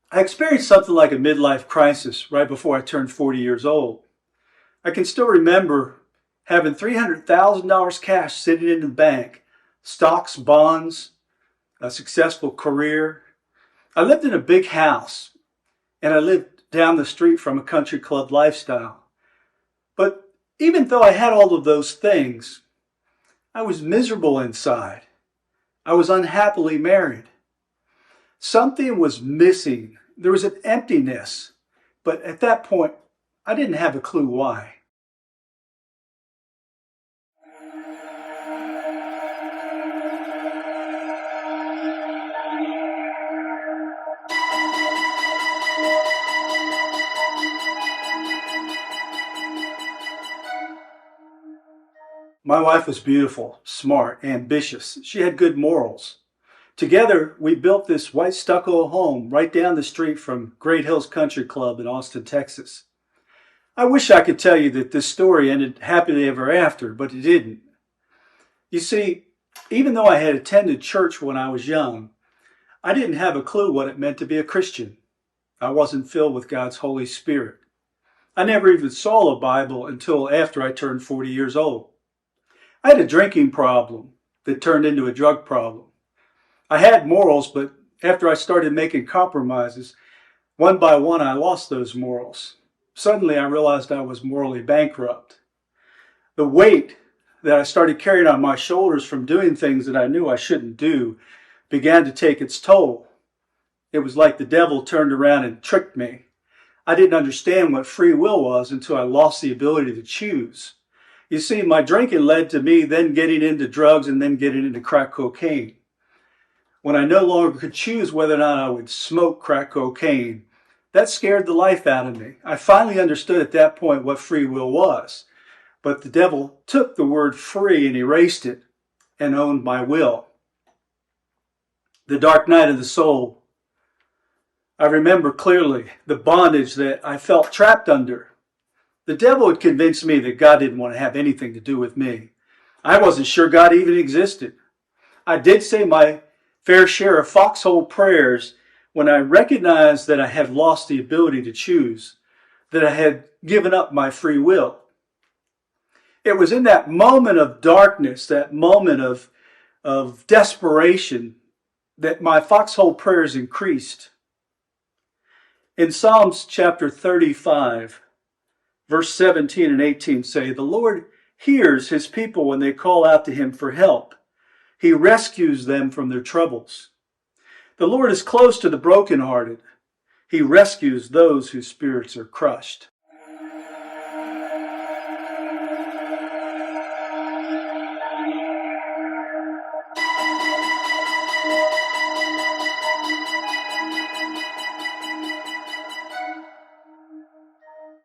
I experienced something like a midlife crisis right before I turned 40 years old. I can still remember having $300,000 cash sitting in the bank, stocks, bonds, a successful career. I lived in a big house and I lived down the street from a country club lifestyle. But even though I had all of those things, I was miserable inside. I was unhappily married. Something was missing. There was an emptiness. But at that point, I didn't have a clue why. My wife was beautiful, smart, ambitious. She had good morals. Together, we built this white stucco home right down the street from Great Hills Country Club in Austin, Texas. I wish I could tell you that this story ended happily ever after, but it didn't. You see, even though I had attended church when I was young, I didn't have a clue what it meant to be a Christian. I wasn't filled with God's Holy Spirit. I never even saw a Bible until after I turned 40 years old. I had a drinking problem that turned into a drug problem. I had morals, but after I started making compromises, one by one I lost those morals. Suddenly I realized I was morally bankrupt. The weight that I started carrying on my shoulders from doing things that I knew I shouldn't do began to take its toll. It was like the devil turned around and tricked me. I didn't understand what free will was until I lost the ability to choose. You see, my drinking led to me then getting into drugs and then getting into crack cocaine. When I no longer could choose whether or not I would smoke crack cocaine, that scared the life out of me. I finally understood at that point what free will was. But the devil took the word free and erased it and owned my will. The dark night of the soul. I remember clearly the bondage that I felt trapped under. The devil had convinced me that God didn't want to have anything to do with me. I wasn't sure God even existed. I did say my fair share of foxhole prayers when I recognized that I had lost the ability to choose, that I had given up my free will. It was in that moment of darkness, that moment of desperation, that my foxhole prayers increased. In Psalms chapter 35, verse 17 and 18 say, "The Lord hears his people when they call out to him for help. He rescues them from their troubles. The Lord is close to the brokenhearted. He rescues those whose spirits are crushed."